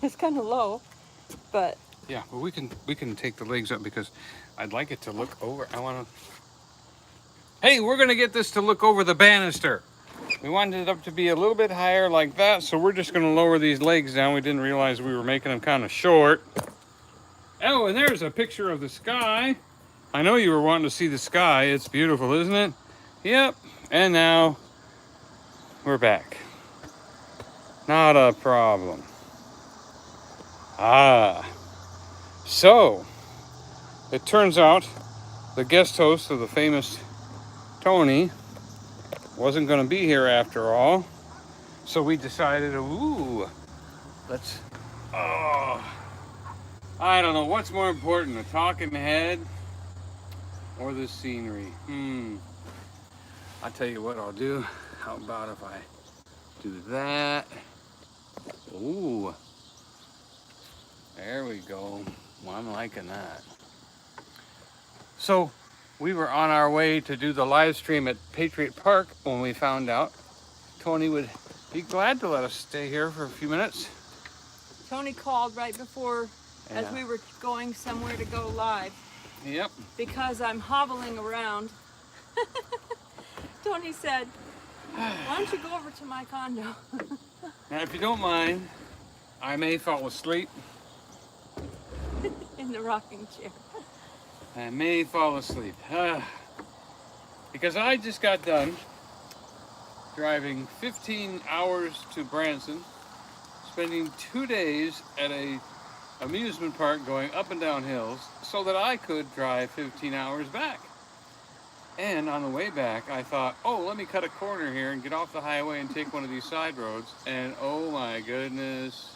It's kind of low, but yeah, but we can take the legs up because I'd like it to look over. I want to. Hey, we're gonna get this to look over the banister. We wanted it up to be a little bit higher like that, so we're just gonna lower these legs down. We didn't realize we were making them kind of short. Oh, and there's a picture of the sky. I know you were wanting to see the sky. It's beautiful, isn't it? Yep. And now we're back. Not a problem. Ah. So, it turns out the guest host of the famous Tony wasn't going to be here after all. So we decided, ooh, let's, oh, I don't know. What's more important, a talking head or the scenery? I'll tell you what I'll do. How about if I do that? Ooh, there we go. Well, I'm liking that. So we were on our way to do the live stream at Patriot Park when we found out Tony would be glad to let us stay here for a few minutes. Tony called right before as we were going somewhere to go live. Yep. Because I'm hobbling around. Tony said, why don't you go over to my condo? Now, if you don't mind, I may fall asleep. In the rocking chair. I may fall asleep. Because I just got done driving 15 hours to Branson, spending 2 days at a amusement park going up and down hills so that I could drive 15 hours back. And on the way back, I thought, oh, let me cut a corner here and get off the highway and take one of these side roads. And oh my goodness,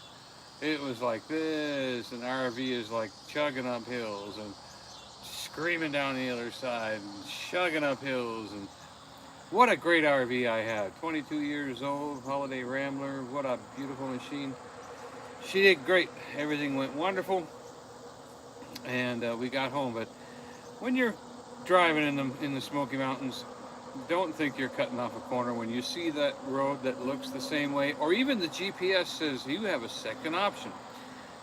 it was like this. An RV is like chugging up hills and screaming down the other side and chugging up hills. And what a great RV I have. 22 years old, Holiday Rambler. What a beautiful machine. She did great. Everything went wonderful. And we got home. But when you're driving in the Smoky Mountains, don't think you're cutting off a corner when you see that road that looks the same way, or even the GPS says you have a second option.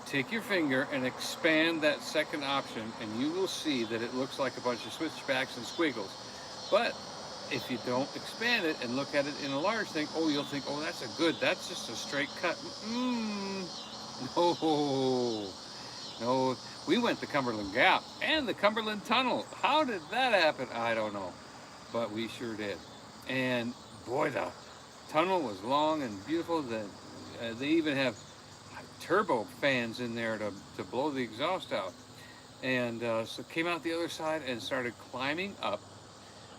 Take your finger and expand that second option and you will see that it looks like a bunch of switchbacks and squiggles. But if you don't expand it and look at it in a large thing, oh, you'll think, oh, that's just a straight cut. No, we went to Cumberland Gap and the Cumberland Tunnel. How did that happen? I don't know, but we sure did. And boy, the tunnel was long and beautiful. They even have turbo fans in there to blow the exhaust out. And so came out the other side and started climbing up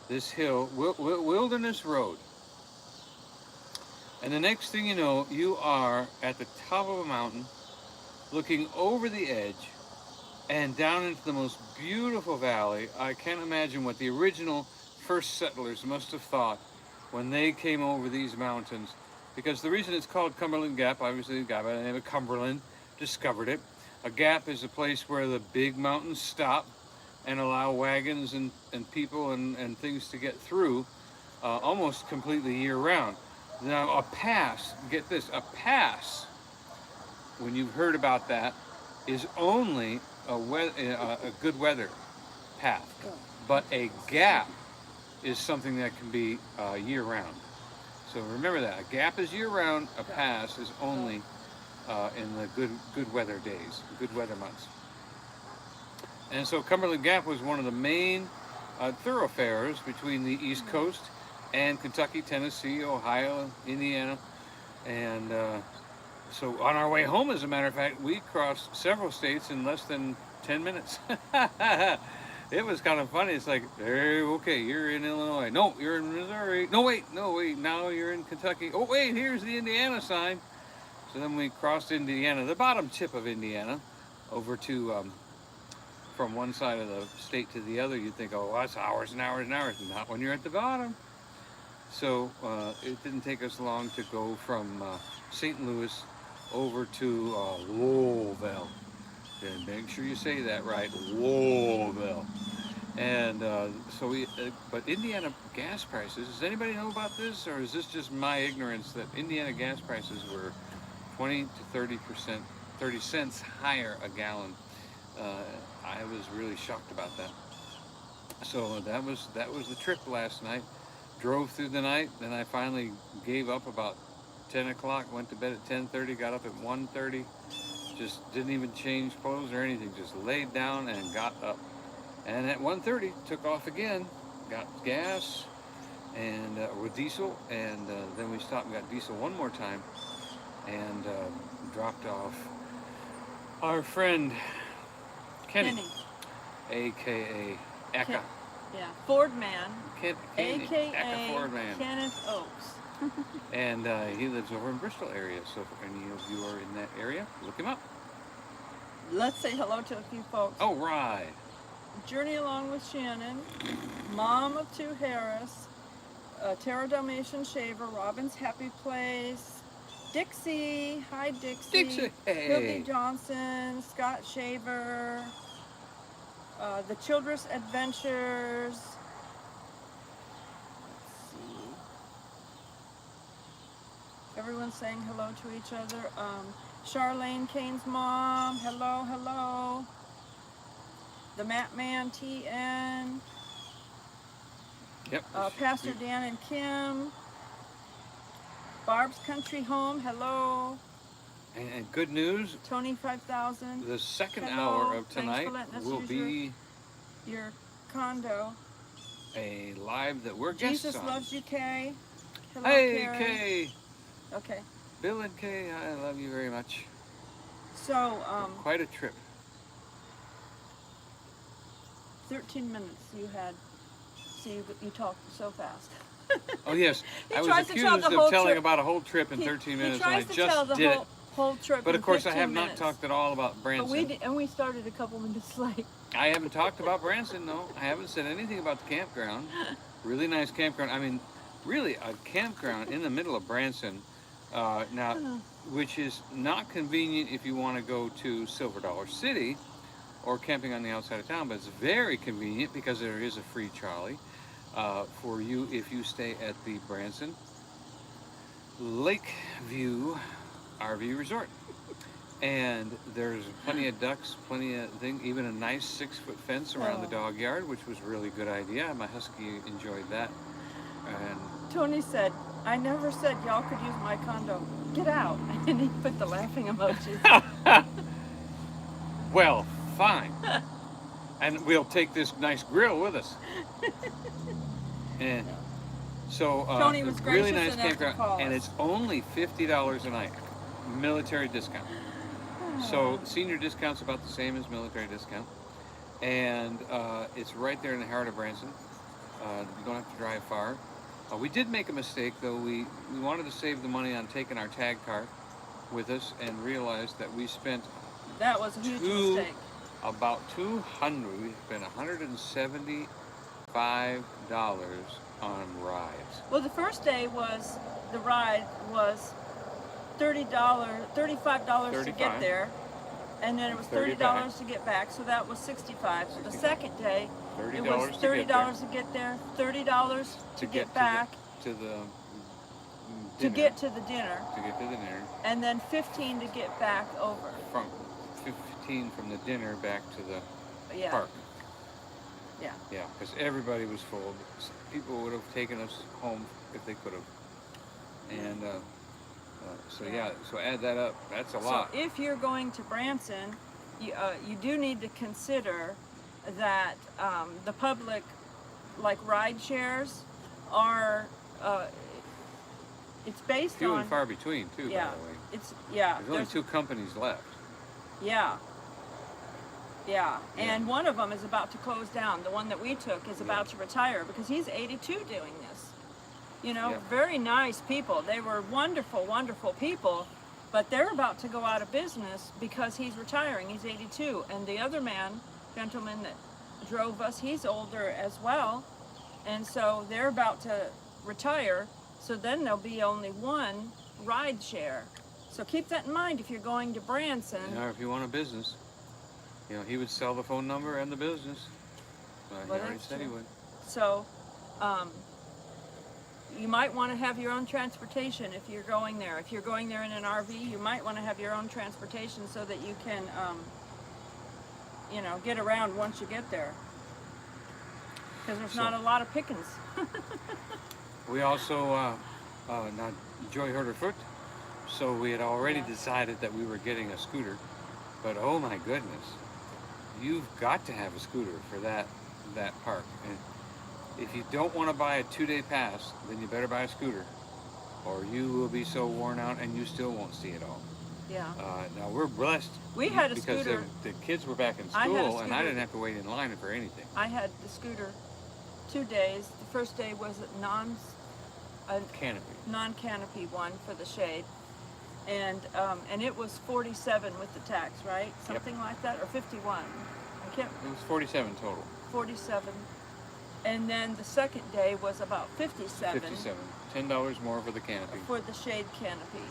this hill, Wilderness Road. And the next thing you know, you are at the top of a mountain, looking over the edge and down into the most beautiful valley. I can't imagine what the original first settlers must have thought when they came over these mountains, because the reason it's called Cumberland Gap, obviously the guy by the name of Cumberland discovered it. A gap is a place where the big mountains stop and allow wagons and people and things to get through almost completely year-round. Now a pass, get this, a pass, when you've heard about that, is only a good weather path. But a gap is something that can be year-round. So remember that. A gap is year-round, a pass is only in the good weather days, good weather months. And so Cumberland Gap was one of the main thoroughfares between the East Coast and Kentucky, Tennessee, Ohio, Indiana. And so on our way home, as a matter of fact, we crossed several states in less than 10 minutes. It was kind of funny. It's like, hey, okay, you're in Illinois. No, you're in Missouri. No, wait, now you're in Kentucky. Oh, wait, here's the Indiana sign. So then we crossed Indiana, the bottom tip of Indiana, over to, from one side of the state to the other. You'd think, oh, that's hours and hours and hours. Not when you're at the bottom. So it didn't take us long to go from St. Louis over to Louisville. And make sure you say that right, Louisville. And so but Indiana gas prices, does anybody know about this, or is this just my ignorance that Indiana gas prices were 20 to 30% 30 cents higher a gallon. I was really shocked about that. So that was the trip last night. Drove through the night, then I finally gave up about 10 o'clock, went to bed at 10:30, got up at 1:30, just didn't even change clothes or anything, just laid down and got up. And at 1:30, took off again, got gas and with diesel, and then we stopped and got diesel one more time, and dropped off our friend Kenny. A.K.A. Eka. Yeah, Ford Man, Eka a.k.a. Ford Man. Kenneth Oaks. And he lives over in Bristol area, so if any of you are in that area, look him up. Let's say hello to a few folks. Oh, right. Journey Along with Shannon, Mom of Two Harris, Terra Dalmatian Shaver, Robin's Happy Place, Dixie, hi Dixie, Dixie, hey. Hildy Johnson, Scott Shaver, The Childress Adventures. Let's see. Everyone's saying hello to each other. Charlene Kane's mom, hello, hello. The Matt Man TN. Yep. Pastor Dan and Kim. Barb's Country Home, hello. And good news, Tony 5000. the second Hello. hour of Thanks for tonight letting us will use be your condo. a live that we're guests Jesus on. Loves You, Kay. Hello, Hey, Carrie. Kay. Okay. Bill and Kay, I love you very much. So, Quite a trip. 13 minutes you had. See, you talked so fast. Oh, yes. He I was tries to tell accused the of whole telling trip. about a whole trip in 13 minutes, and I He tries to tell just the did it. whole trip But in of course, I 15 have not minutes. talked at all about Branson. And we started a couple minutes late. I haven't talked about Branson, no. I haven't said anything about the campground. Really nice campground. I mean, really a campground in the middle of Branson. Now, which is not convenient if you want to go to Silver Dollar City or camping on the outside of town, but it's very convenient because there is a free trolley for you if you stay at the Branson Lakeview RV Resort. And there's plenty of ducks, plenty of things, even a nice 6-foot fence around the dog yard, which was a really good idea. My Husky enjoyed that. And Tony said, I never said y'all could use my condo. Get out. And he put the laughing emoji. well, fine. And we'll take this nice grill with us. And so, Tony was really gracious nice enough to campground, call and us. it's only $50 a night, military discount. So senior discount's about the same as military discount, and it's right there in the heart of Branson. You don't have to drive far. We did make a mistake though. We wanted to save the money on taking our tag car with us, and realized that we spent That was a huge mistake. about $200. We spent $175 on rides. Well, the first day was, the ride was $35 to get there, and then it was $30 to get back, so that was $65. So the second day, it was $30 to get there, $30 to get back, to the to dinner, get to the dinner, and then $15 to get back over. From 15 from the dinner back to the Yeah. park. Yeah. Yeah, because everybody was full. People would have taken us home if they could have. And so add that up. That's a lot. So if you're going to Branson, you do need to consider that the public, like ride shares, are it's based Few on and far between too, yeah, by the way. it's There's only 2 companies left. yeah. And one of them is about to close down. The one that we took is about to retire because he's 82 doing this. You know, very nice people. They were wonderful, wonderful people, but they're about to go out of business because he's retiring. He's 82. And the other gentleman that drove us, he's older as well. And so they're about to retire. So then there'll be only one ride share. So keep that in mind if you're going to Branson. Or if you want a business. You know, he would sell the phone number and the business. He already said he would. So, you might want to have your own transportation if you're going there. If you're going there in an RV, you might want to have your own transportation so that you can, you know, get around once you get there. Because there's not a lot of pickings. We also, now Joy hurt her foot, so we had already decided that we were getting a scooter. But oh my goodness, you've got to have a scooter for that park. And if you don't want to buy a 2-day pass, then you better buy a scooter, or you will be so worn out and you still won't see it all. Yeah. Now we're blessed. We had a because scooter. The kids were back in school, and I didn't have to wait in line for anything. I had the scooter 2 days. The first day was a non-canopy one for the shade, and it was 47 with the tax, right? Something like that, or 51. I can't. It was 47 total. 47. And then the second day was about 57. 57. $10 more for the canopy. For the shade canopy.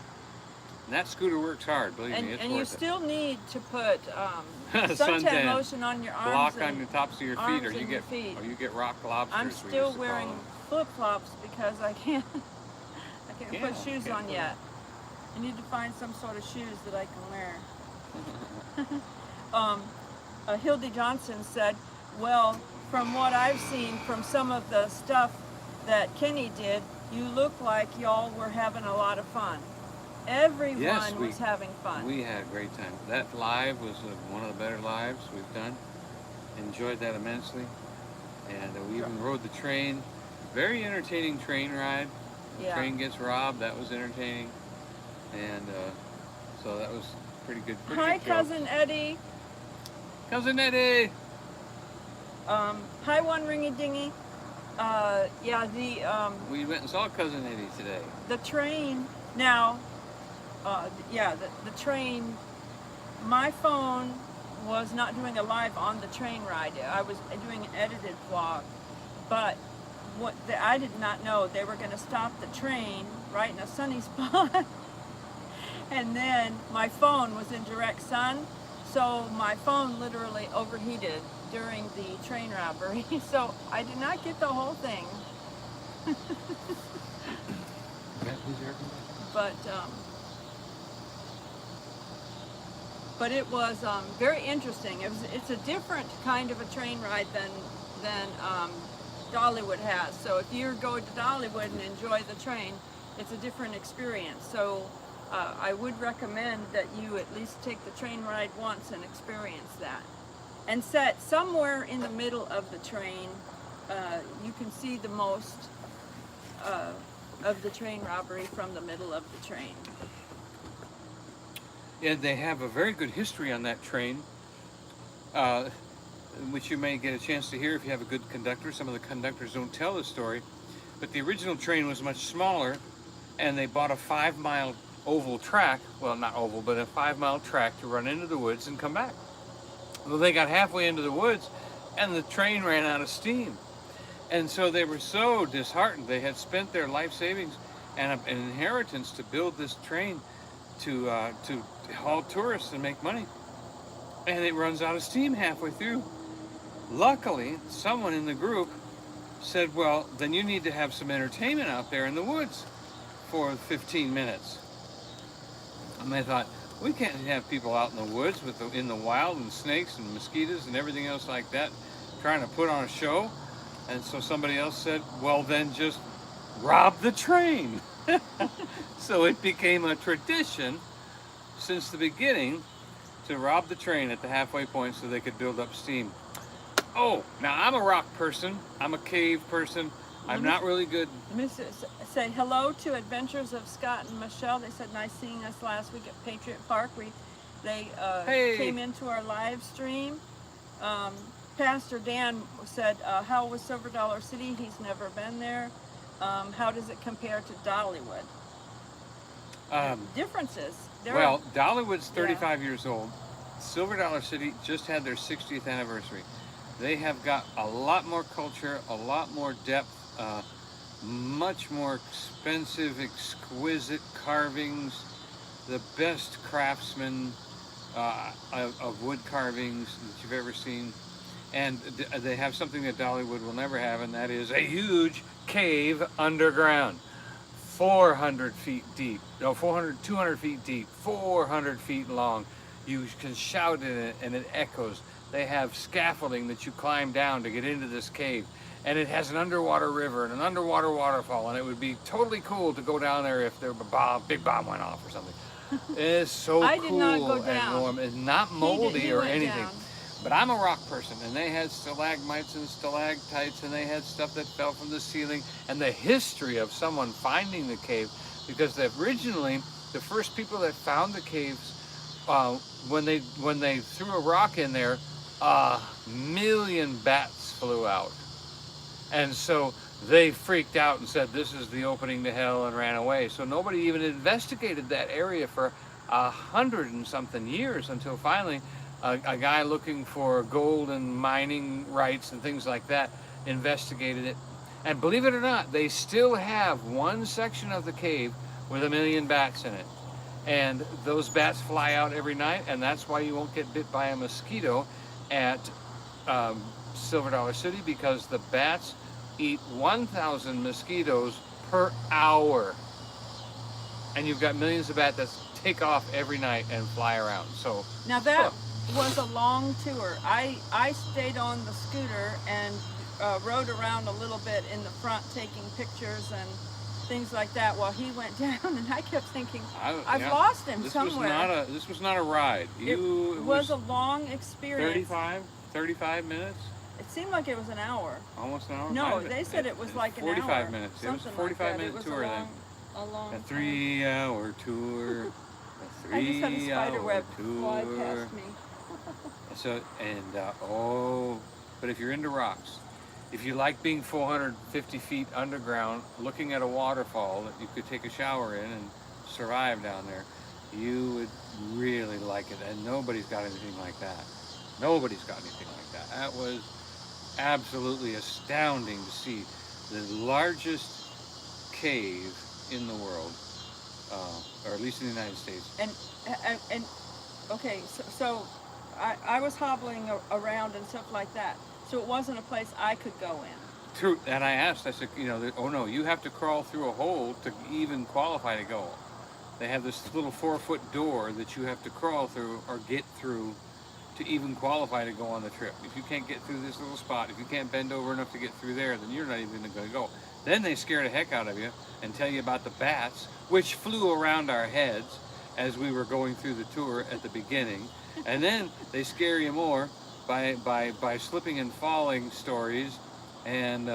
And that scooter works hard, believe me, it's and worth you it. still need to put suntan lotion on your arms. Block on the tops of your feet, or you get rock lobsters. I'm still wearing flip-flops because I can't put shoes on yet. I need to find some sort of shoes that I can wear. Hildy Johnson said, well, from what I've seen from some of the stuff that Kenny did, you look like y'all were having a lot of fun. Everyone was having fun. We had a great time. That live was one of the better lives we've done. Enjoyed that immensely. And we even rode the train. Very entertaining train ride. The train gets robbed. That was entertaining. And so that was pretty good. Hi, Cousin Eddie. Cousin Eddie. Hi, One Ringy Dingy. We went and saw Cousin Eddie today. The train, now, the train, my phone was not doing a live on the train ride. I was doing an edited vlog, but I did not know they were going to stop the train right in a sunny spot. And then my phone was in direct sun, so my phone literally overheated during the train robbery. So I did not get the whole thing. But it was very interesting. It's a different kind of a train ride than Dollywood has. So if you're going to Dollywood and enjoy the train, it's a different experience. So I would recommend that you at least take the train ride once and experience that. And set somewhere in the middle of the train, you can see the most of the train robbery from the middle of the train. Yeah, they have a very good history on that train, which you may get a chance to hear if you have a good conductor. Some of the conductors don't tell the story, but the original train was much smaller, and they bought a 5-mile oval track, well, not oval, but a 5-mile track to run into the woods and come back. Well, they got halfway into the woods, and the train ran out of steam. And so they were so disheartened. They had spent their life savings and an inheritance to build this train to haul tourists and make money. And it runs out of steam halfway through. Luckily, someone in the group said, well, then you need to have some entertainment out there in the woods for 15 minutes. And they thought, we can't have people out in the woods in the wild and snakes and mosquitoes and everything else like that trying to put on a show. And so somebody else said, well, then just rob the train. So it became a tradition since the beginning to rob the train at the halfway point so they could build up steam. Oh, now I'm a rock person. I'm a cave person. I'm not really good. Let me say hello to Adventures of Scott and Michelle. They said nice seeing us last week at Patriot Park. They came into our live stream. Pastor Dan said, how was Silver Dollar City? He's never been there. How does it compare to Dollywood? Differences. Well, Dollywood's 35 years old. Silver Dollar City just had their 60th anniversary. They have got a lot more culture, a lot more depth, much more expensive, exquisite carvings, the best craftsmen of wood carvings that you've ever seen. And they have something that Dollywood will never have, and that is a huge cave underground. 400 feet deep, no, 200 feet deep, 400 feet long. You can shout in it and it echoes. They have scaffolding that you climb down to get into this cave. And it has an underwater river and an underwater waterfall. And it would be totally cool to go down there if there were big bomb went off or something. It's so I cool did not go and down. warm. It's not moldy He or went anything. down. But I'm a rock person, and they had stalagmites and stalactites, and they had stuff that fell from the ceiling, and the history of someone finding the cave, because originally the first people that found the caves, when they threw a rock in there, 1,000,000 bats flew out, and so they freaked out and said, "This is the opening to hell," and ran away. So nobody even investigated that area for 100 and something years until finally. A guy looking for gold and mining rights and things like that investigated it. And believe it or not, they still have one section of the cave with 1,000,000 bats in it. And those bats fly out every night, and that's why you won't get bit by a mosquito at Silver Dollar City, because the bats eat 1,000 mosquitoes per hour. And you've got millions of bats that take off every night and fly around. So now that was a long tour. I stayed on the scooter and rode around a little bit in the front taking pictures and things like that while he went down, and I kept thinking, I've lost him somewhere. This was not a ride. It was a long experience. 35 minutes? It seemed like it was an hour. Almost an hour? No, they said it was like an hour. 45 minutes. It was a 45-minute tour then. A long A 3-hour tour. A 3-hour I just had a spider web fly tour. past me. So, but if you're into rocks, if you like being 450 feet underground, looking at a waterfall that you could take a shower in and survive down there, you would really like it. And nobody's got anything like that. Nobody's got anything like that. That was absolutely astounding to see the largest cave in the world, or at least in the United States. And okay, so I was hobbling around and stuff like that, so it wasn't a place I could go in. True, and I asked, I said, oh no, you have to crawl through a hole to even qualify to go. They have this little 4-foot door that you have to crawl through or get through to even qualify to go on the trip. If you can't get through this little spot, if you can't bend over enough to get through there, then you're not even going to go. Then they scare the heck out of you and tell you about the bats, which flew around our heads as we were going through the tour at the beginning. And then they scare you more by slipping and falling stories and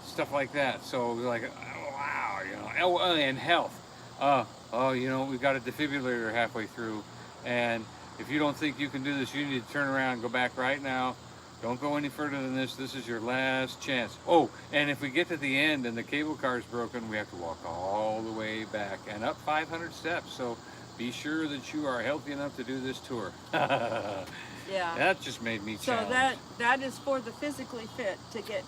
stuff like that. So we're like, oh, wow, and health. We've got a defibrillator halfway through, and if you don't think you can do this, you need to turn around and go back right now. Don't go any further than this. This is your last chance. Oh, and if we get to the end and the cable car is broken, we have to walk all the way back and up 500 steps. So be sure that you are healthy enough to do this tour. Yeah. That just made me challenged. So that is for the physically fit to get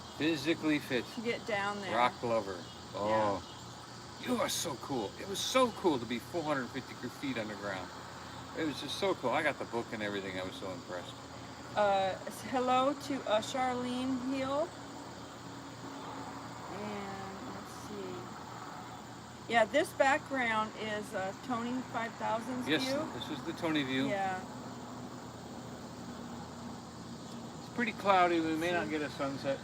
down there. Rock lover. Oh, yeah. You are so cool. It was so cool to be 450 feet underground. It was just so cool. I got the book and everything. I was so impressed. Hello to Charlene Hill. And let's see. Yeah, this background is Tony 5000's view. Yes, this is the Tony view. Yeah. It's pretty cloudy. We may not get a sunset.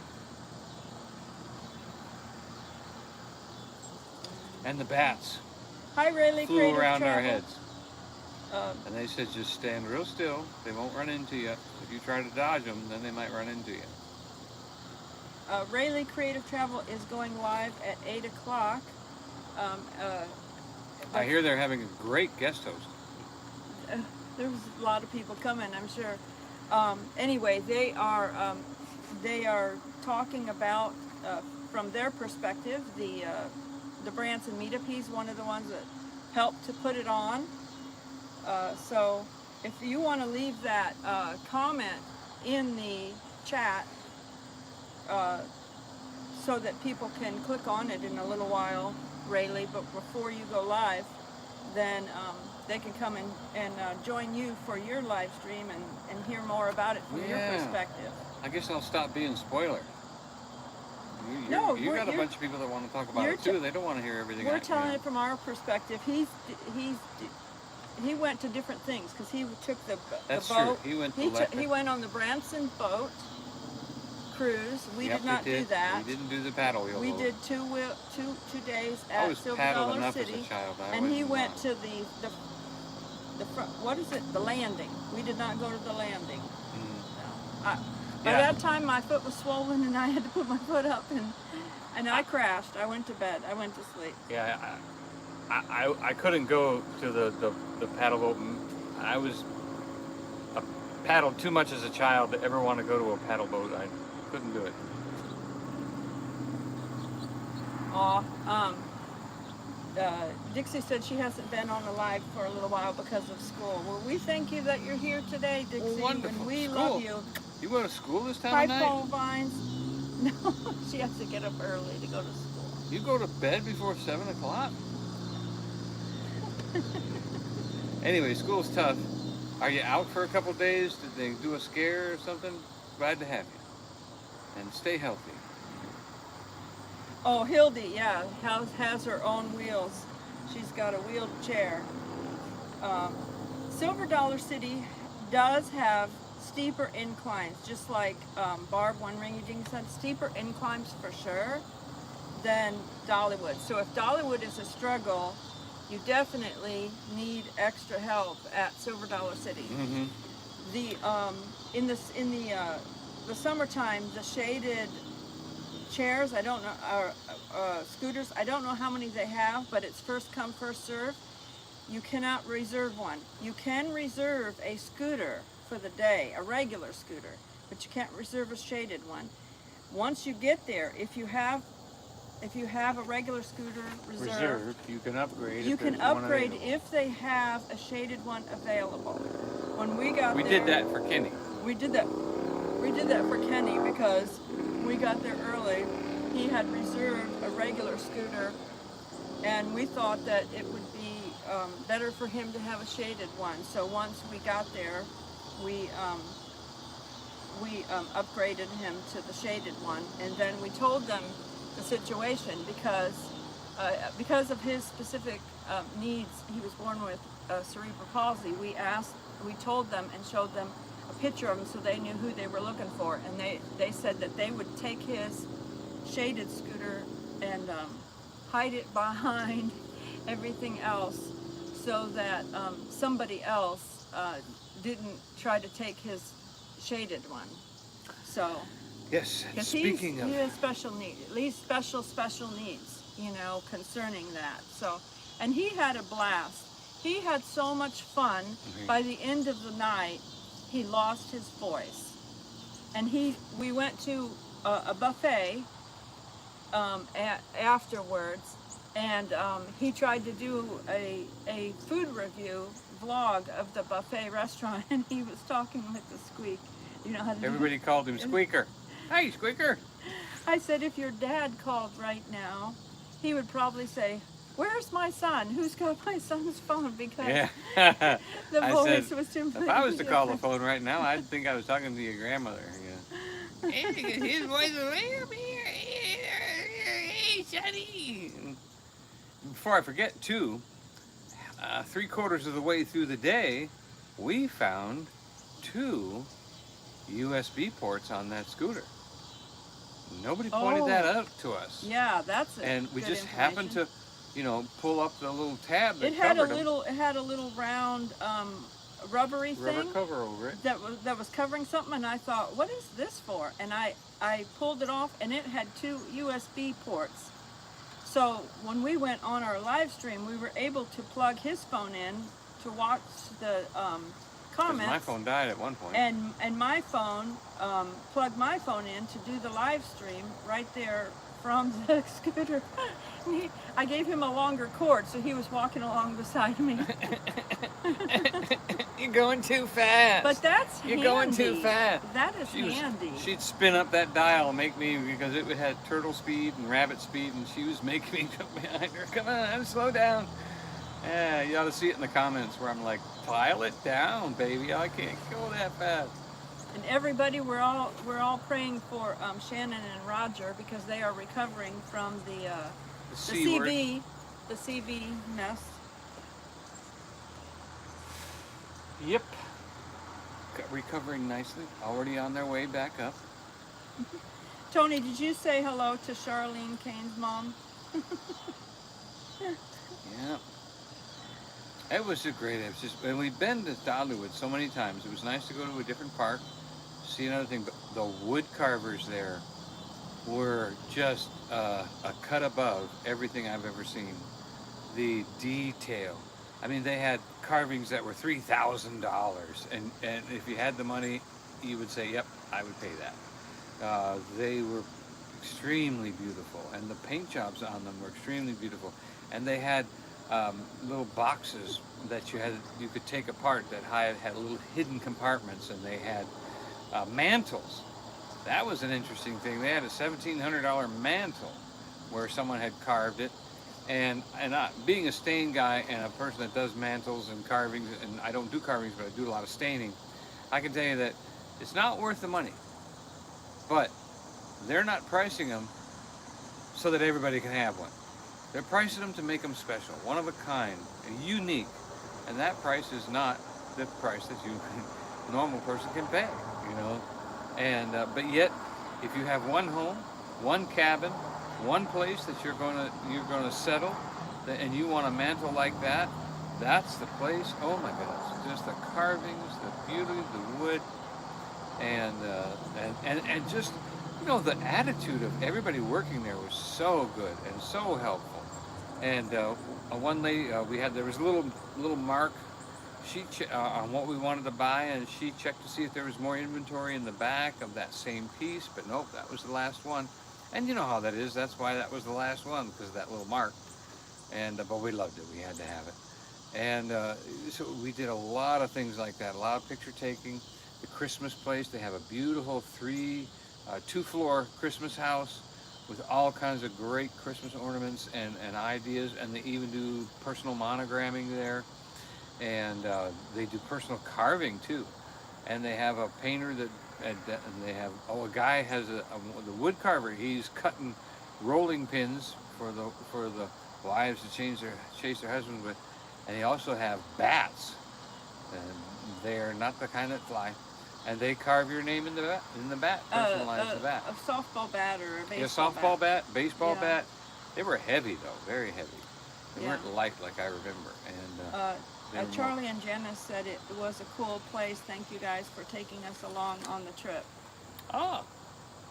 And the bats Hi, Rayleigh. flew around our heads. And they said just stand real still. They won't run into you. If you try to dodge them, then they might run into you. Rayleigh Creative Travel is going live at 8 o'clock. I hear they're having a great guest host. There's a lot of people coming, I'm sure. Anyway, they are talking about, from their perspective, the Branson meetup. He's one of the ones that helped to put it on. So if you want to leave that comment in the chat so that people can click on it in a little while, Rayleigh, but before you go live, then they can come and join you for your live stream and hear more about it from your perspective. I guess I'll stop being spoiler. No, you got a bunch of people that want to talk about it too. They don't want to hear everything. We're telling it from our perspective. He went to different things because he took the That's boat. True. He went. He went on the Branson boat cruise. We did not do that. We didn't do the paddle wheel. We did 2 days at Silver Dollar City, as a child. and he went to the front. What is it? The landing. We did not go to the landing. No. By that time, my foot was swollen, and I had to put my foot up, and I crashed. I went to bed. I went to sleep. Yeah, I couldn't go to the paddle boat. I paddled too much as a child to ever want to go to a paddle boat. I couldn't do it. Dixie said she hasn't been on the live for a little while because of school. Well, we thank you that you're here today, Dixie. Well, wonderful. And we School. love you. You go to school this time Hi, of night? Paul Vines. No, she has to get up early to go to school. You go to bed before 7 o'clock? Anyway, school's tough. Are you out for a couple days? Did they do a scare or something? Glad to have you. And stay healthy. Oh, Hildy, yeah, has her own wheels. She's got a wheeled chair. Silver Dollar City does have steeper inclines, just like Barb One Ringy Ding said, steeper inclines for sure than Dollywood. So if Dollywood is a struggle, you definitely need extra help at Silver Dollar City. Mm-hmm. In the summertime, the shaded chairs, I don't know, scooters, I don't know how many they have, but it's first come, first serve. You cannot reserve one. You can reserve a scooter for the day, a regular scooter, but you can't reserve a shaded one. Once you get there, if you have a regular scooter reserved, you can upgrade. you can upgrade if they have a shaded one available. When we got there, did that for Kenny. We did that for Kenny because we got there early. He had reserved a regular scooter, and we thought that it would be better for him to have a shaded one. So once we got there, we upgraded him to the shaded one, and then we told them the situation because of his specific needs. He was born with cerebral palsy. We told them and showed them a picture of him so they knew who they were looking for, and they said that they would take his shaded scooter and hide it behind everything else so that somebody else didn't try to take his shaded one. So Yes, and speaking of... he has special needs, at least special needs, concerning that. So, and he had a blast. He had so much fun. Mm-hmm. By the end of the night, he lost his voice. And we went to a buffet afterwards, and he tried to do a food review vlog of the buffet restaurant, and he was talking with the squeak. You know how to Everybody called him Squeaker. Hey, Squeaker! I said, if your dad called right now, he would probably say, "Where's my son? Who's got my son's phone?" Because the voice was too If I was to call the phone right now, I'd think I was talking to your grandmother. Yeah. His voice is way up here. Hey, Sonny! Before I forget, too, 3/4 of the way through the day, we found 2 USB ports on that scooter. Nobody pointed that out to us. Yeah, that's it. And we just happened to, pull up the little tab that It had covered it had a little round rubbery rubber thing cover over it. that was covering something, and I thought, what is this for? And I pulled it off, and it had 2 USB ports. So when we went on our live stream, we were able to plug his phone in to watch the comments. My phone died at one point. And my phone, plugged my phone in to do the live stream right there from the scooter. I gave him a longer cord, so he was walking along beside me. You're going too fast. But that's handy. You're going too fast. That is handy. She'd spin up that dial and make me, because it had turtle speed and rabbit speed, and she was making me come behind her. Come on, slow down. Yeah, you ought to see it in the comments where I'm like, dial it down, baby. I can't go that fast. And everybody, we're all praying for Shannon and Roger because they are recovering from the C word. the CV mess. Yep. Recovering nicely. Already on their way back up. Tony, did you say hello to Charlene Kane's mom? Yeah. It was and we've been to Dollywood so many times. It was nice to go to a different park, see another thing, but the wood carvers there were just a cut above everything I've ever seen. The detail. I mean, they had carvings that were $3,000, and if you had the money, you would say, yep, I would pay that. They were extremely beautiful, and the paint jobs on them were extremely beautiful. And they had little boxes that you could take apart that had little hidden compartments, and they had mantles. That was an interesting thing. They had a $1,700 mantle where someone had carved it. And being a stain guy and a person that does mantles and carvings, and I don't do carvings, but I do a lot of staining, I can tell you that it's not worth the money. But they're not pricing them so that everybody can have one. They're pricing them to make them special, one of a kind, and unique. And that price is not the price that a normal person can pay, you know. And but yet, if you have one home, one cabin, one place that you're gonna settle, and you want a mantle like that, that's the place. Oh my goodness, just the carvings, the beauty, the wood, and just, you know, the attitude of everybody working there was so good and so helpful. And one lady, there was a little mark on what we wanted to buy, and she checked to see if there was more inventory in the back of that same piece, but nope, that was the last one. And you know how that is. That's why that was the last one, because of that little mark. And but we loved it. We had to have it. And so we did a lot of things like that. A lot of picture taking. The Christmas place. They have a beautiful two-floor Christmas house with all kinds of great Christmas ornaments and ideas. And they even do personal monogramming there. And they do personal carving too. And they have a painter that. And they have a guy has the wood carver. He's cutting rolling pins for the wives to chase their husbands with, and they also have bats, and they're not the kind that fly, and they carve your name in the bat, personalize the bat. A softball bat or a baseball bat. Yeah, softball bat, baseball bat. They were heavy though, very heavy. They weren't light like I remember. And Charlie and Janice said it was a cool place. Thank you guys for taking us along on the trip.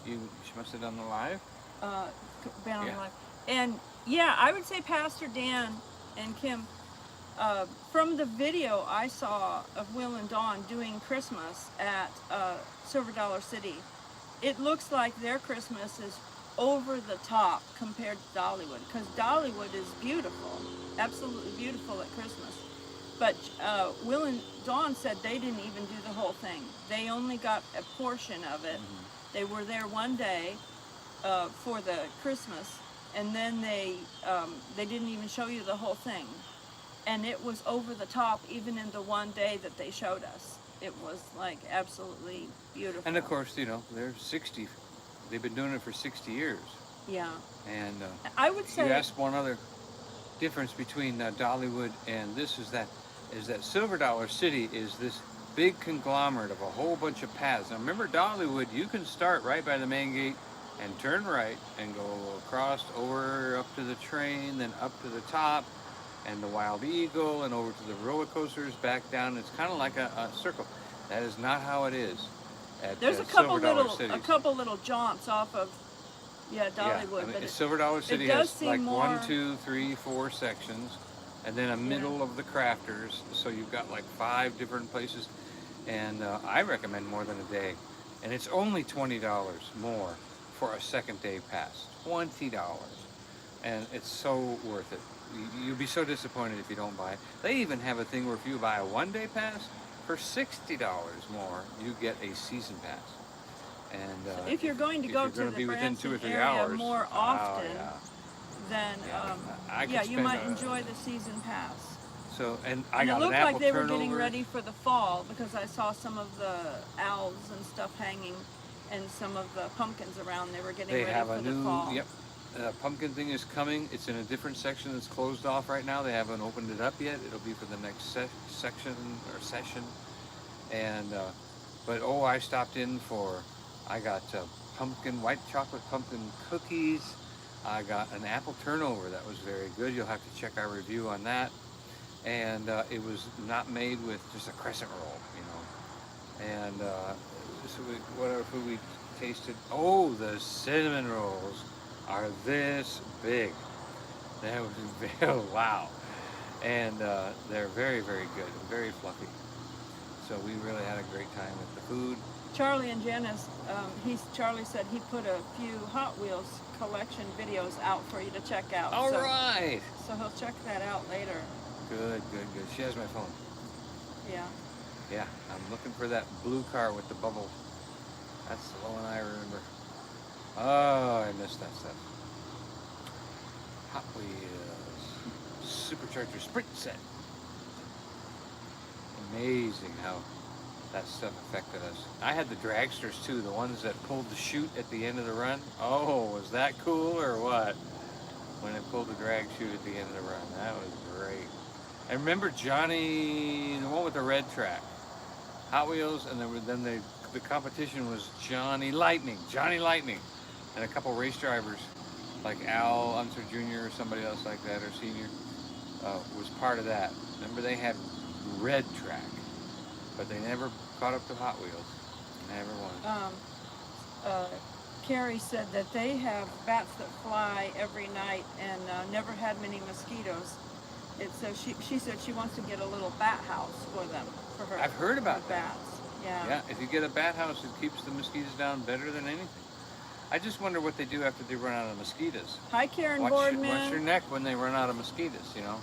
She must have done the live? Been on the live. And yeah, I would say Pastor Dan and Kim, from the video I saw of Will and Dawn doing Christmas at Silver Dollar City, it looks like their Christmas is over the top compared to Dollywood, because Dollywood is beautiful, absolutely beautiful at Christmas. But Will and Dawn said they didn't even do the whole thing. They only got a portion of it. Mm-hmm. They were there one day for the Christmas, and then they didn't even show you the whole thing. And it was over the top, even in the one day that they showed us. It was like absolutely beautiful. And of course, you know, they're 60. They've been doing it for 60 years. Yeah. And I would say, you asked one other difference between Dollywood and this is that Silver Dollar City is this big conglomerate of a whole bunch of paths. Now remember, Dollywood, you can start right by the main gate and turn right and go across over up to the train, then up to the top and the Wild Eagle, and over to the roller coasters, back down. It's kind of like a circle. That is not how it is at there's a couple little jaunts off of Dollywood. Yeah, I mean, but Silver Dollar City has like more... 1, 2, 3, 4 sections, and then a middle of the crafters. So you've got like 5 different places, and I recommend more than a day. And it's only $20 more for a second day pass. $20, and it's so worth it. You'll be so disappointed if you don't buy it. They even have a thing where if you buy a one-day pass for $60 more, you get a season pass. And so if you're going to go to the Branson area more often, then you might enjoy the season pass. So, and I And it got an looked apple like they were turnover. getting ready for the fall because I saw some of the owls and stuff hanging and some of the pumpkins around. They were getting They ready have for a the new, fall. yep, pumpkin thing is coming. It's in a different section that's closed off right now. They haven't opened it up yet. It'll be for the next section or session. And, but oh, I stopped in for, I got white chocolate pumpkin cookies. I got an apple turnover that was very good. You'll have to check our review on that. And it was not made with just a crescent roll, you know. And so whatever food we tasted. Oh, the cinnamon rolls are this big. That was very, wow. And they're very, very good, very fluffy. So we really had a great time with the food. Charlie and Janice, Charlie said he put a few Hot Wheels collection videos out for you to check out. All right. So he'll check that out later. Good, good, good. She has my phone. Yeah. Yeah, I'm looking for that blue car with the bubble. That's the one I remember. Oh, I missed that stuff. Hot Wheels Supercharger Sprint Set. Amazing how that stuff affected us. I had the dragsters too, the ones that pulled the chute at the end of the run. Oh, was that cool or what? When it pulled the drag chute at the end of the run. That was great. And remember Johnny, the one with the red track. Hot Wheels, and then the competition was Johnny Lightning. And a couple race drivers like Al Unser Jr. or somebody else like that, or senior, was part of that. Remember they had red track, but they never caught up to Hot Wheels. Never won. Carrie said that they have bats that fly every night and never had many mosquitoes. She said she wants to get a little bat house for them, for her. I've heard about that. Bats. Yeah. Yeah, if you get a bat house, it keeps the mosquitoes down better than anything. I just wonder what they do after they run out of mosquitoes. Hi, Karen Watch Boardman. your neck when they run out of mosquitoes, you know.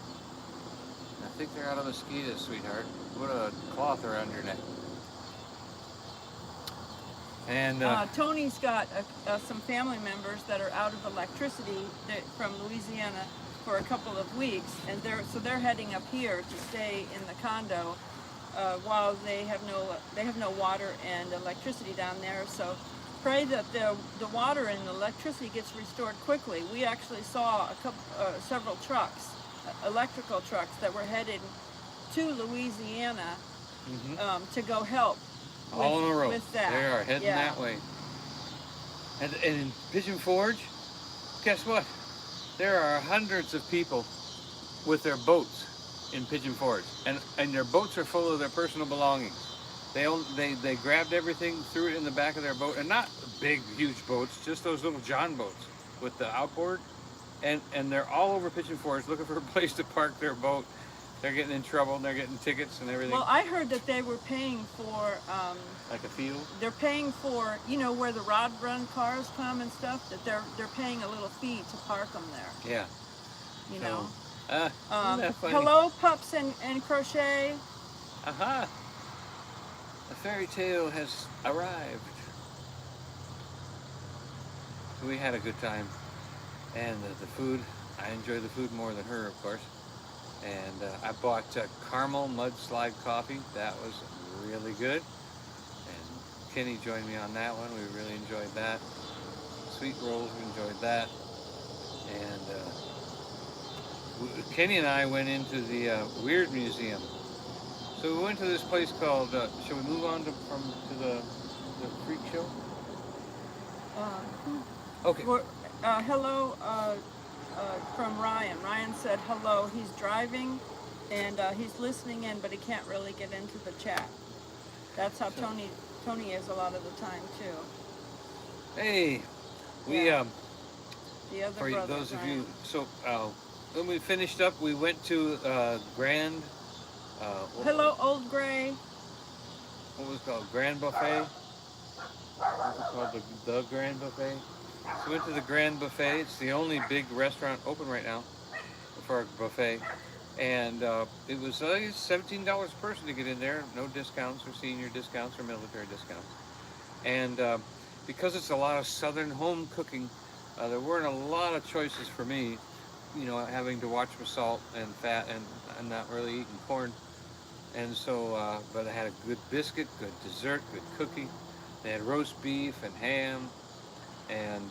I think they're out of mosquitoes, sweetheart. Put a cloth around your neck. And Tony's got some family members that are out of electricity from Louisiana for a couple of weeks, and they're heading up here to stay in the condo while they have no water and electricity down there. So pray that the water and the electricity gets restored quickly. We actually saw several trucks, electrical trucks, that were headed to Louisiana to go help. All in a row. With that. They are heading that way. And in Pigeon Forge, guess what? There are hundreds of people with their boats in Pigeon Forge, and their boats are full of their personal belongings. They grabbed everything, threw it in the back of their boat, and not big, huge boats, just those little John boats with the outboard, and they're all over Pigeon Forge looking for a place to park their boat. They're getting in trouble, and they're getting tickets and everything. Well, I heard that they were paying for... like a field? They're paying for, where the rod run cars come and stuff, that they're paying a little fee to park them there. Yeah. You know? Isn't that funny? Hello, Pups and Crochet. Aha! The fairy tale has arrived. We had a good time. And the food, I enjoy the food more than her, of course. And I bought caramel mudslide coffee. That was really good. And Kenny joined me on that one. We really enjoyed that. Sweet rolls, we enjoyed that. And Kenny and I went into the Weird Museum. So we went to this place called, shall we move on to the freak show? Okay. Hello from Ryan. Ryan said hello. He's driving and he's listening in, but he can't really get into the chat. That's how Tony is a lot of the time too. Hey, we the other for brother, those of Ryan. you. So when we finished up, we went to Grand. Hello, Old Gray. What was it called? Grand Buffet. What was it called? The Grand Buffet. So we went to the Grand Buffet. It's the only big restaurant open right now for a buffet. And it was $17 a person to get in there. No discounts or senior discounts or military discounts. And because it's a lot of southern home cooking, there weren't a lot of choices for me. you know, having to watch my salt and fat, and I'm not really eating corn. And so, but I had a good biscuit, good dessert, good cookie. They had roast beef and ham, and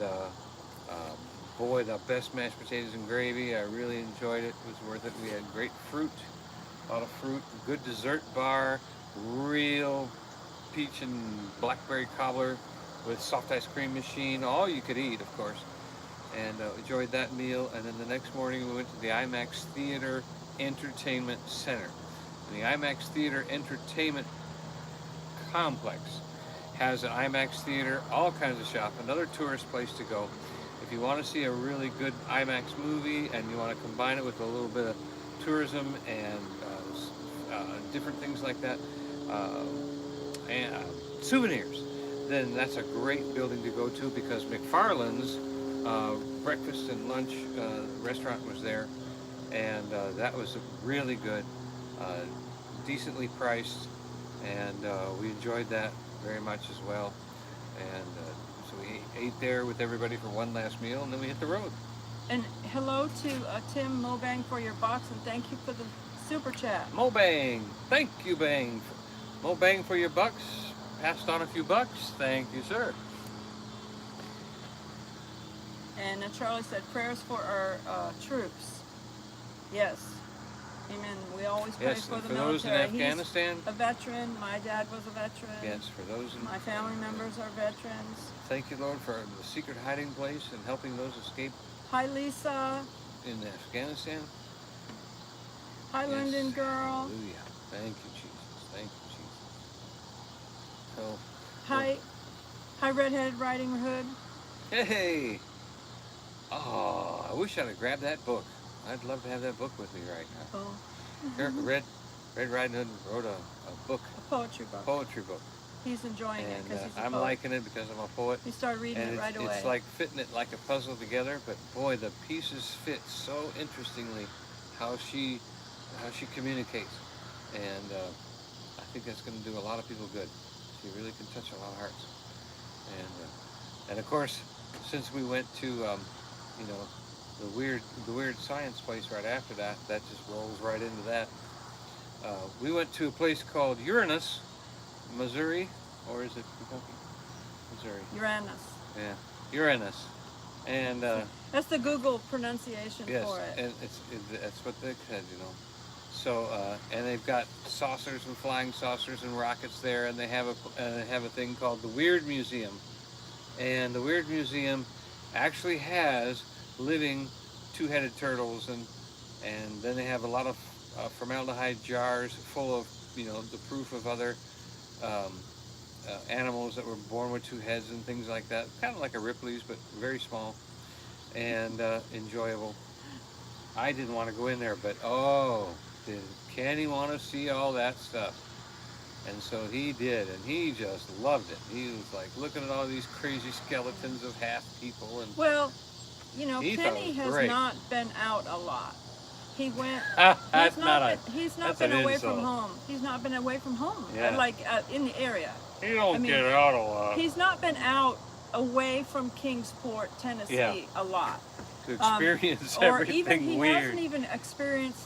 boy, the best mashed potatoes and gravy. I really enjoyed it. It was worth it. We had great fruit, a lot of fruit, good dessert bar, real peach and blackberry cobbler with soft ice cream machine, all you could eat, of course. And enjoyed that meal. And then the next morning we went to the IMAX Theater Entertainment Center. And the IMAX Theater Entertainment Complex has an IMAX theater, all kinds of shop, another tourist place to go. If you want to see a really good IMAX movie and you want to combine it with a little bit of tourism and different things like that, and souvenirs, then that's a great building to go to, because McFarland's breakfast and lunch restaurant was there, and that was really good, decently priced, and we enjoyed that very much as well. And so we ate there with everybody for one last meal, and then we hit the road. And hello to Tim Mobang for your box, and thank you for the super chat. Mobang, thank you, Bang. Mobang for your bucks. Passed on a few bucks. Thank you, sir. And Charlie said prayers for our troops. Yes. Amen. We always pray Yes, for the for those in military. Afghanistan. He's a veteran. My dad was a veteran. Yes, for those in... My family members are veterans. Thank you, Lord, for the secret hiding place and helping those escape Hi, Lisa. in Afghanistan. Hi, Yes. Linden girl. Hallelujah. Thank you, Jesus. Thank you, Jesus. So, Hi, Redheaded Riding Hood. hey! Oh, I wish I'd have grabbed that book. I'd love to have that book with me right now. Oh. Here, Red Riding Hood wrote a book, A poetry book. poetry book. He's enjoying it And because he's a I'm poet. liking it because I'm a poet. He started reading And it right away. it's like fitting it like a puzzle together, but boy, the pieces fit so interestingly how she communicates. And I think that's going to do a lot of people good. She really can touch a lot of hearts. And of course, since we went to you know, the weird science place right after that, that just rolls right into that. We went to a place called Uranus, Missouri, or is it Kentucky? Missouri. Uranus. Yeah, Uranus. And That's the Google pronunciation yes, for it. and that's what they said, you know. So and they've got saucers and flying saucers and rockets there, and they have a thing called the Weird Museum, and the Weird Museum actually has living two-headed turtles, and then they have a lot of formaldehyde jars full of, you know, the proof of other animals that were born with two heads and things like that, kind of like a Ripley's, but very small and enjoyable. I didn't want to go in there, but oh, did Kenny want to see all that stuff? And so he did, and he just loved it. He was like looking at all these crazy skeletons of half people, and Well, you know, He thought it Kenny was has great. not been out a lot. He went. that's he's not not. He's not that's been an away insult. from home. He's not been away from home. Yeah. Like in the area. He don't I mean, get out a lot He's not been out away from Kingsport, Tennessee, Yeah. a lot. to experience Or everything even he weird. hasn't even experienced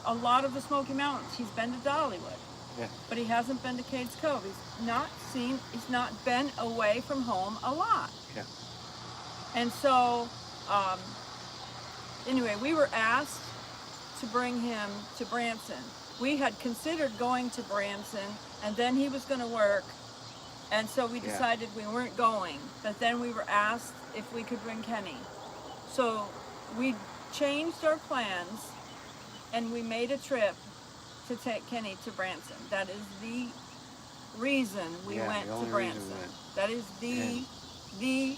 a lot of the Smoky Mountains. He's been to Dollywood, Yeah. but he hasn't been to Cades Cove. He's not been away from home a lot. Yeah. And so, anyway, we were asked to bring him to Branson. We had considered going to Branson, and then he was going to work, and so we Yeah. decided we weren't going. But then we were asked if we could bring Kenny. So we changed our plans, and we made a trip to take Kenny to Branson. That is the reason we Yeah, went the to only reason Branson. we went. That is the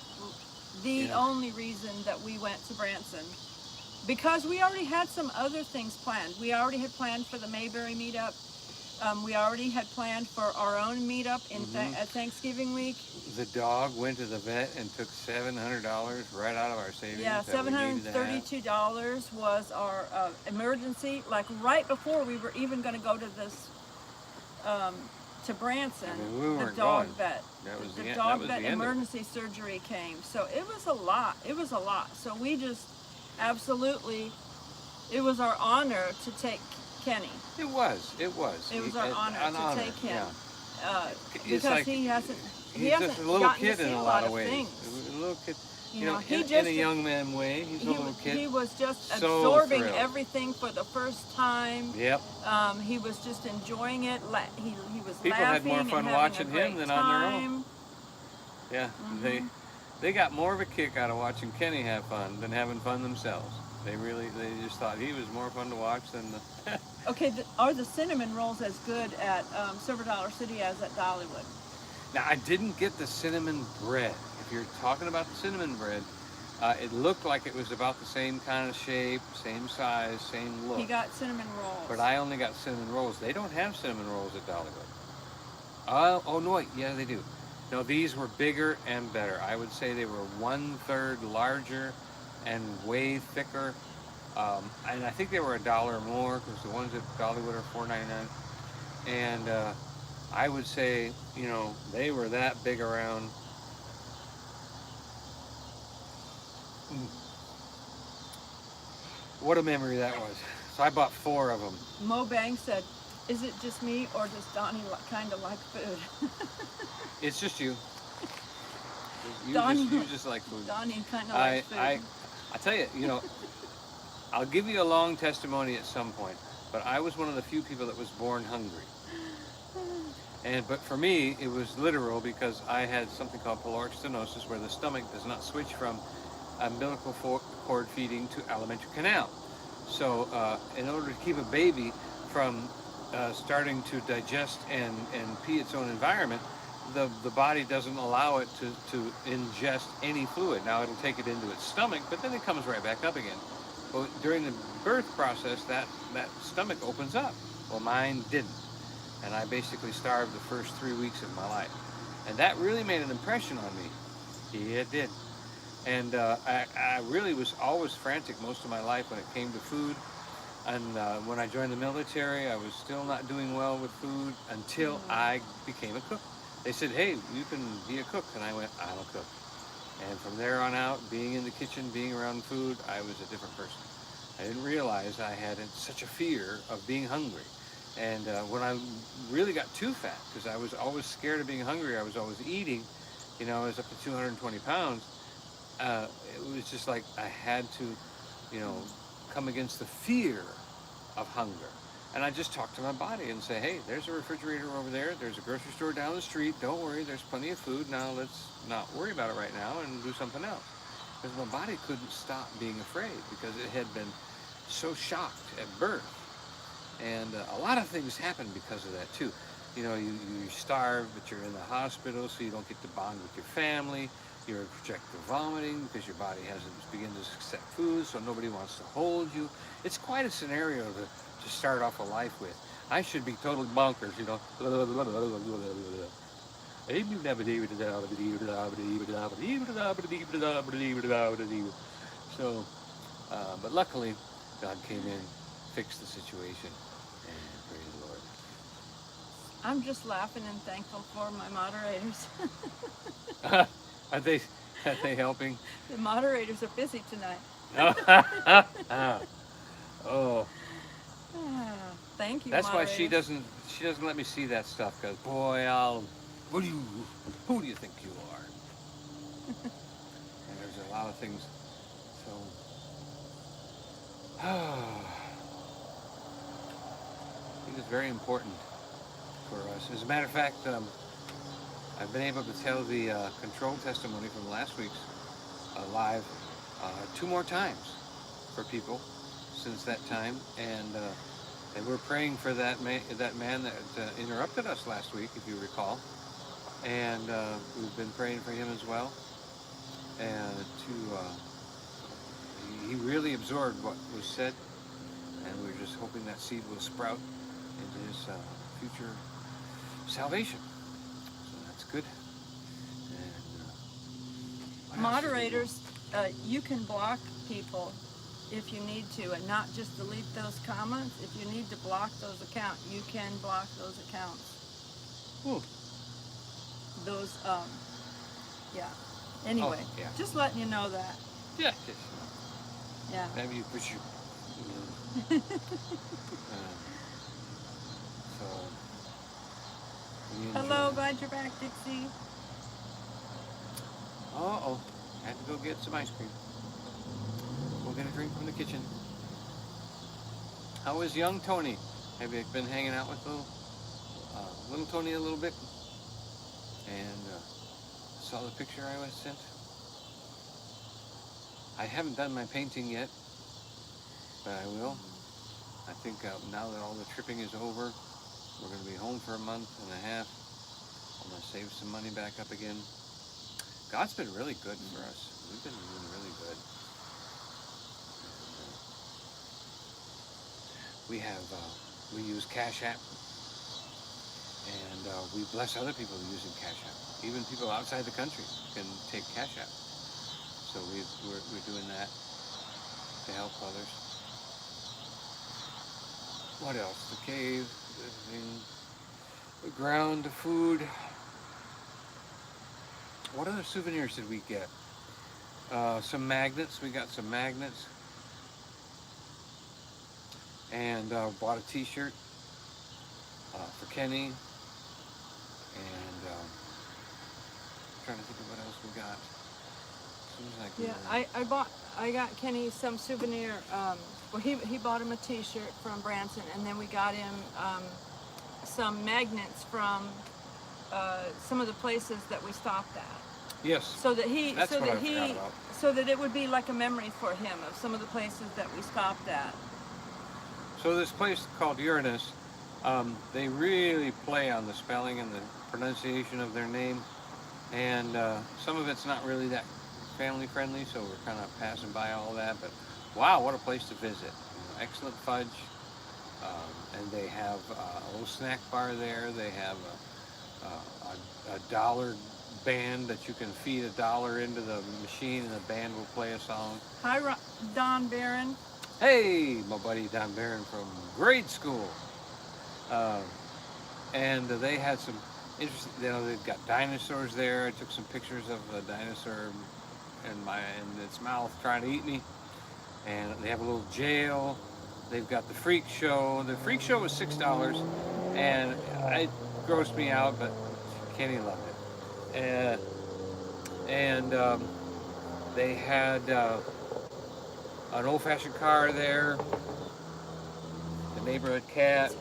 Yeah. only reason that we went to Branson. Because we already had some other things planned. We already had planned for the Mayberry meetup. We already had planned for our own meetup in at Thanksgiving week. The dog went to the vet and took $700 right out of our savings. Yeah, that we needed to have. $732 was our emergency. Like right before we were even going to go to this, to Branson, I mean, we the weren't dog going. vet. That was The that dog was vet the end of it. emergency surgery came. So it was a lot. It was a lot. So we just, absolutely, it was our honor to take Kenny. It was. It was our honor to take him. Yeah. Because like, he hasn't he's just a little gotten kid to see in a a lot lot of ways. things. A little kid, You know, he in just a young man way. He's a little kid. He was just So absorbing thrilled. everything for the first time. Yep. He was just enjoying it. He was People had laughing more and fun having watching a great him than on their own. time. Yeah. They got more of a kick out of watching Kenny have fun than having fun themselves. They just thought he was more fun to watch than the. Okay, are the cinnamon rolls as good at Silver Dollar City as at Dollywood? Now, I didn't get the cinnamon bread. If you're talking about the cinnamon bread, it looked like it was about the same kind of shape, same size, same look. He got cinnamon rolls. But I only got cinnamon rolls. They don't have cinnamon rolls at Dollywood. Oh, no, wait. Yeah, they do. No, these were bigger and better. I would say they were 1/3 larger and way thicker. And I think they were $1 more because the ones at Dollywood are $4.99. And I would say, they were that big around. What a memory that was. So I bought 4 of them. Mo Bang said, "Is it just me or does Donny kind of like food?" It's just you. Donny, you just like food. Donny kind of likes food. I tell you, I'll give you a long testimony at some point, but I was one of the few people that was born hungry. But for me, it was literal because I had something called pyloric stenosis, where the stomach does not switch from umbilical cord feeding to alimentary canal. So in order to keep a baby from starting to digest and pee its own environment, the body doesn't allow it to ingest any fluid. Now it'll take it into its stomach, but then it comes right back up again. But during the birth process, that stomach opens up. Well, mine didn't. And I basically starved the first 3 weeks of my life. And that really made an impression on me. Yeah, it did. And I really was always frantic most of my life when it came to food. And when I joined the military, I was still not doing well with food until I became a cook. They said, "Hey, you can be a cook." And I went, "I'm a cook." And from there on out, being in the kitchen, being around food, I was a different person. I didn't realize I had such a fear of being hungry. And when I really got too fat, because I was always scared of being hungry, I was always eating, I was up to 220 pounds, it was just like I had to, come against the fear of hunger. And I just talk to my body and say, "Hey, there's a refrigerator over there. There's a grocery store down the street. Don't worry, there's plenty of food. Now let's not worry about it right now and do something else." Because my body couldn't stop being afraid because it had been so shocked at birth. And a lot of things happen because of that too. You starve, but you're in the hospital, so you don't get to bond with your family. You're projective vomiting because your body hasn't begun to accept food, so nobody wants to hold you. It's quite a scenario to start off a life with. I should be totally bonkers, So, but luckily, God came in, fixed the situation, and praise the Lord. I'm just laughing and thankful for my moderators. Are they helping? The moderators are busy tonight. Oh. Thank you. That's moderators. why she doesn't let me see that stuff, because boy, who do you think you are? And there's a lot of things. So I think it's very important for us. As a matter of fact, I've been able to tell the control testimony from last week's live 2 more times for people since that time, and we're praying for that man that interrupted us last week, if you recall, and we've been praying for him as well, and he really absorbed what was said, and we're just hoping that seed will sprout into his future salvation. So that's good. And Moderators, you can block people if you need to, and not just delete those comments. If you need to block those accounts, you can block those accounts. Ooh. Those, yeah. Anyway, yeah. just letting you know that. Yeah. Yeah. Maybe you push your. So. we Hello, enjoy- glad you're back, Dixie. Uh-oh. Had to go get some ice cream. We'll get a drink from the kitchen. How is young Tony? Have you been hanging out with little Tony a little bit? And saw the picture I was sent. I haven't done my painting yet, but I will. I think now that all the tripping is over, we're going to be home for a month and a half. I'm going to save some money back up again. God's been really good for us. We've been doing really good. We use Cash App, and we bless other people using Cash App. Even people outside the country can take Cash App. So we're doing that to help others. What else? The cave, the ground, the food. What other souvenirs did we get? Some magnets. We got some magnets. And bought a t-shirt for Kenny. And trying to think of what else we got. Seems like I got Kenny some souvenir. Well, he bought him a t-shirt from Branson, and then we got him some magnets from some of the places that we stopped at. Yes. So that so that it would be like a memory for him of some of the places that we stopped at. So this place called Uranus, they really play on the spelling and the pronunciation of their name, and some of it's not really that family friendly, so we're kind of passing by all that. But wow, what a place to visit! Excellent fudge, and they have a little snack bar there. They have a dollar band that you can feed $1 into the machine, and the band will play a song. Hi, Don Barron. Hey, my buddy Don Barron from grade school. And they had some interesting, they've got dinosaurs there. I took some pictures of a dinosaur in its mouth trying to eat me. And they have a little jail. They've got the freak show. The freak show was $6, and it grossed me out, but Kenny loved it. And they had an old-fashioned car there, the neighborhood cat.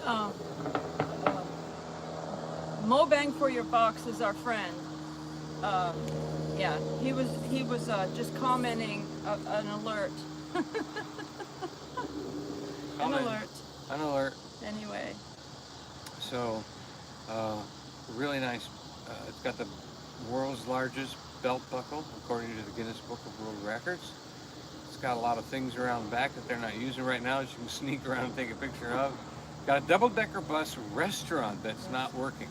Mo Bang for Your Box is our friend. Yeah, he was just commenting an alert. An alert. Anyway. So, really nice. It's got the world's largest belt buckle, according to the Guinness Book of World Records. It's got a lot of things around the back that they're not using right now that you can sneak around and take a picture of. Got a double-decker bus restaurant that's not working.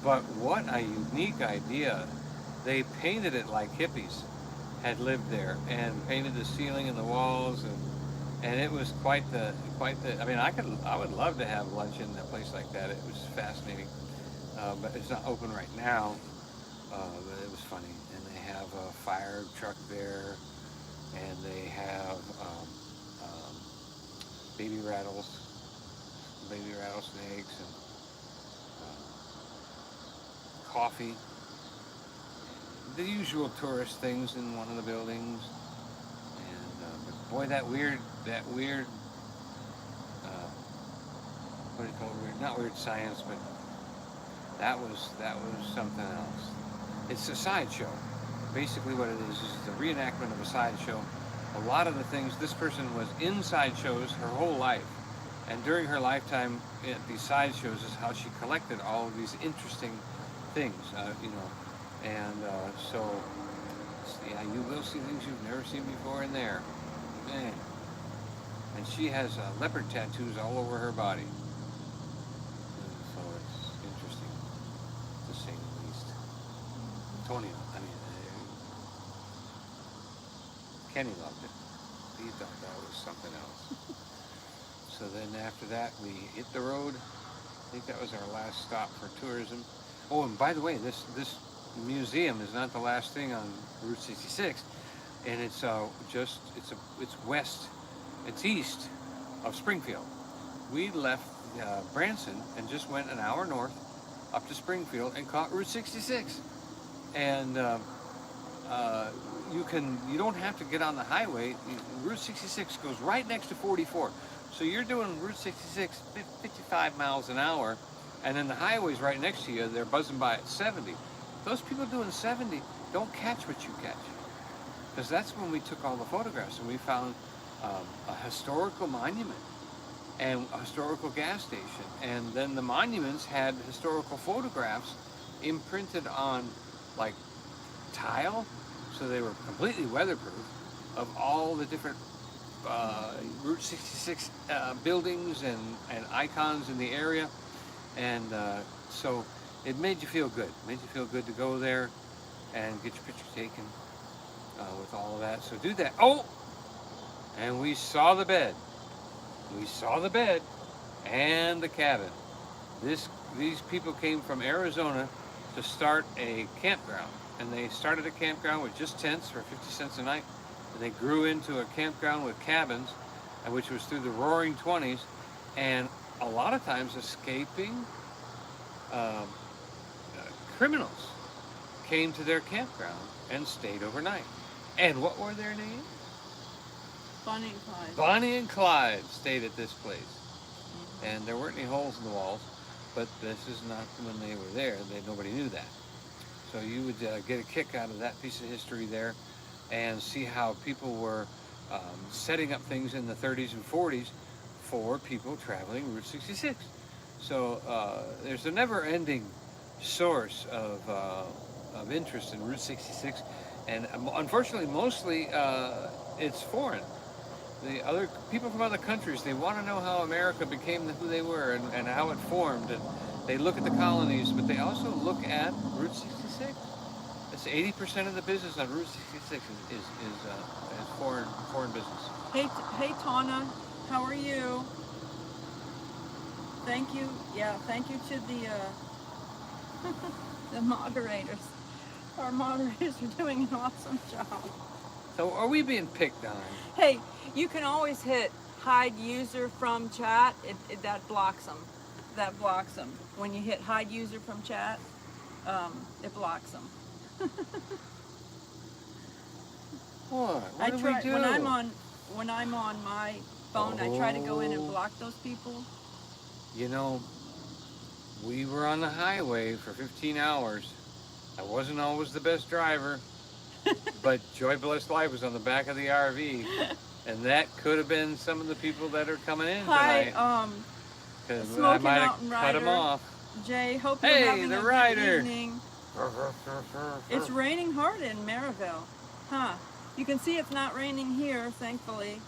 But what a unique idea. They painted it like hippies had lived there, and painted the ceiling and the walls, and it was quite the I mean, I would love to have lunch in a place like that. It was fascinating. But it's not open right now. But it was funny. And they have a fire truck there, and they have baby rattlesnakes, and coffee. The usual tourist things in one of the buildings. And but boy, that weird. What do you call it? Weird? Not weird science, but that was something else. It's a sideshow. Basically what it is the reenactment of a sideshow. A lot of the things, this person was in sideshows her whole life. And during her lifetime at these sideshows is how she collected all of these interesting things, And so, yeah, you will see things you've never seen before in there. Man. And she has leopard tattoos all over her body. So it's interesting, to say the least. Kenny loved it. He thought that was something else. So then after that, we hit the road. I think that was our last stop for tourism. Oh, and by the way, this museum is not the last thing on Route 66. and it's it's east of Springfield. We left Branson and just went an hour north up to Springfield and caught Route 66. And you don't have to get on the highway. Route 66 goes right next to 44. So you're doing Route 66 55 miles an hour, and then the highway's right next to you. They're buzzing by at 70. Those people doing 70 don't catch what you catch. Because that's when we took all the photographs and we found a historical monument and a historical gas station. And then the monuments had historical photographs imprinted on like tile, so they were completely weatherproof, of all the different Route 66 buildings and icons in the area. And so it made you feel good. It made you feel good to go there and get your picture taken with all of that. So do that. Oh! And we saw the bed. We saw the bed and the cabin. These people came from Arizona to start a campground. And they started a campground with just tents for 50 cents a night. And they grew into a campground with cabins, which was through the roaring 20s. And a lot of times escaping criminals came to their campground and stayed overnight. And what were their names? Bonnie and Clyde. Bonnie and Clyde stayed at this place. And there weren't any holes in the walls, but this is not when they were there. Nobody knew that. So you would get a kick out of that piece of history there and see how people were setting up things in the 30s and 40s for people traveling Route 66. So there's a never-ending source of interest in Route 66, and unfortunately mostly it's foreign. The other people from other countries, they want to know how America became who they were and how it formed, and they look at the colonies, but they also look at Route 66. It's 80% of the business on Route 66 is foreign business. Hey Tana, how are you? Thank you. Yeah, thank you to the the moderators. Our moderators are doing an awesome job. So are we being picked on? Hey, you can always hit hide user from chat. That blocks them. That blocks them. When you hit hide user from chat, it blocks them. What do we do? When I'm on my phone, I try to go in and block those people. You know, we were on the highway for 15 hours. I wasn't always the best driver, but Joy Blessed Life was on the back of the RV, and that could have been some of the people that are coming in tonight. Hi, because I Smoky might Mountain have cut them Rider. off. Jay, hope you're Hey, having the a rider. good evening. It's raining hard in Maryville. Huh. You can see it's not raining here, thankfully.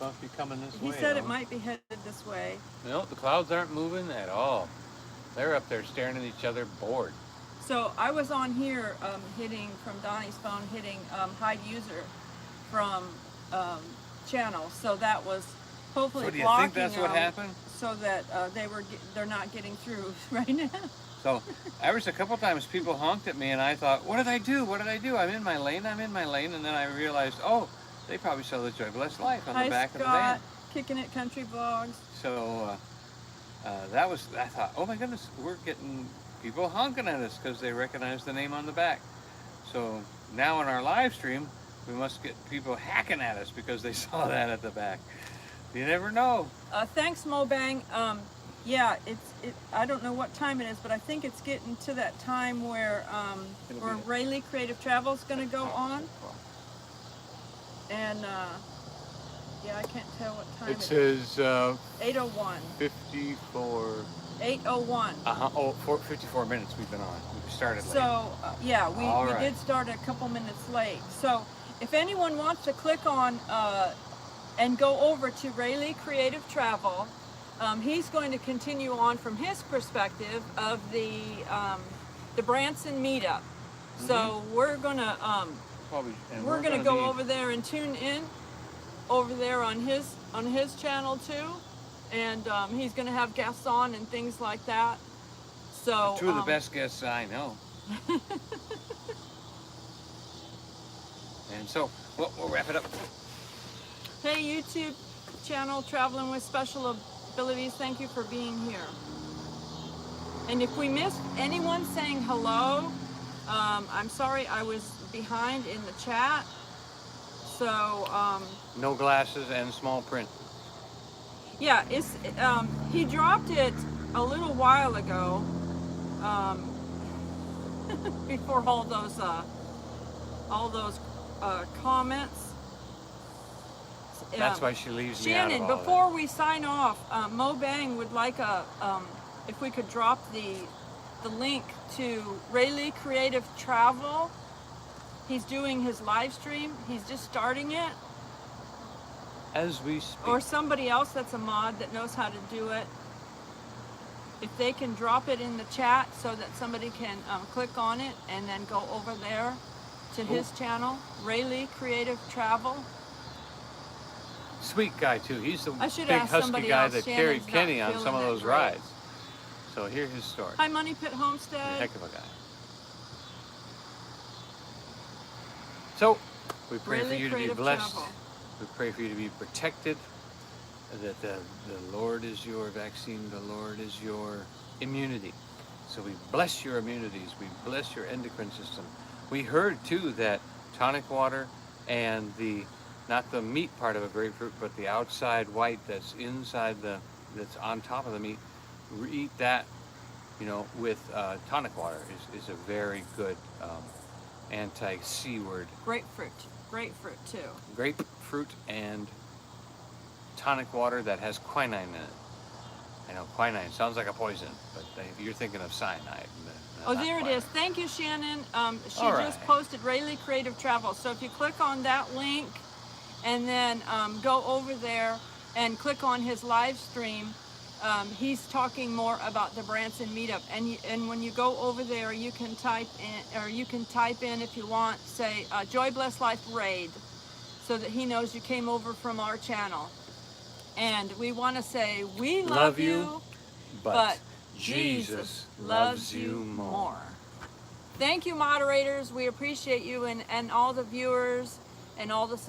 Must be coming this way. He said it might be headed this way. No, the clouds aren't moving at all. They're up there staring at each other, bored. So I was on here hitting from Donny's phone, hitting hide user from channel. So that was hopefully So do you blocking think that's what them happened? so that they're not getting through right now. So there was a couple times people honked at me and I thought, what did I do? What did I do? I'm in my lane. And then I realized, oh, they probably saw the Joy Blessed Life on the back of the van. Kicking It Country Vlogs. So I thought, oh my goodness, we're getting people honking at us because they recognize the name on the back. So now in our live stream, we must get people hacking at us because they saw that at the back. You never know. Thanks, Mobang. Yeah, I don't know what time it is, but I think it's getting to that time where Rayleigh Creative Travel is going to go on. And yeah, I can't tell what time it is. 8:01. 54. 8:01. Oh, 54 minutes we've been on. We started late. So yeah, we right. did start a couple minutes late. So if anyone wants to click on and go over to Rayleigh Creative Travel, he's going to continue on from his perspective of the Branson meetup. So we're gonna go over there and tune in over there on his channel too, and he's gonna have guests on and things like that. So Two of the best guests I know. And so, well, we'll wrap it up. Hey, YouTube channel, Traveling with Special Abilities, thank you for being here. And if we missed anyone saying hello, I'm sorry, I was behind in the chat. So, No glasses and small print. yeah, he dropped it a little while ago, before all those comments. That's why she leaves me out of Shannon, all before we sign off, Mo Bang would like if we could drop the link to Rayleigh Creative Travel. He's doing his live stream. He's just starting it. As we speak. Or somebody else that's a mod that knows how to do it. If they can drop it in the chat so that somebody can click on it and then go over there to his channel, Rayleigh Creative Travel. Sweet guy too. He's the I should big ask husky somebody guy else. that Shannon's carried not Kenny on feeling some of that those great. rides. So here's his story. Hi, Money Pit Homestead. Heck of a guy. So we pray Rayleigh for you to be Creative blessed. Travel. We pray for you to be protected. That the Lord is your vaccine. The Lord is your immunity. So we bless your immunities. We bless your endocrine system. We heard too that tonic water and not the meat part of a grapefruit, but the outside white that's inside that's on top of the meat. Eat that, with tonic water is a very good anti-C word. Grapefruit too. Grapefruit and tonic water that has quinine in it. I know quinine sounds like a poison, but you're thinking of cyanide. Oh, there it is. Thank you, Shannon. She All just right. posted Rayleigh Creative Travel. So if you click on that link and then go over there and click on his live stream, he's talking more about the Branson meetup. And when you go over there, you can type in if you want, say Joy Bless Life Raid, so that he knows you came over from our channel. And we want to say we love you, but Jesus loves you more. Thank you, moderators. We appreciate you and all the viewers and all the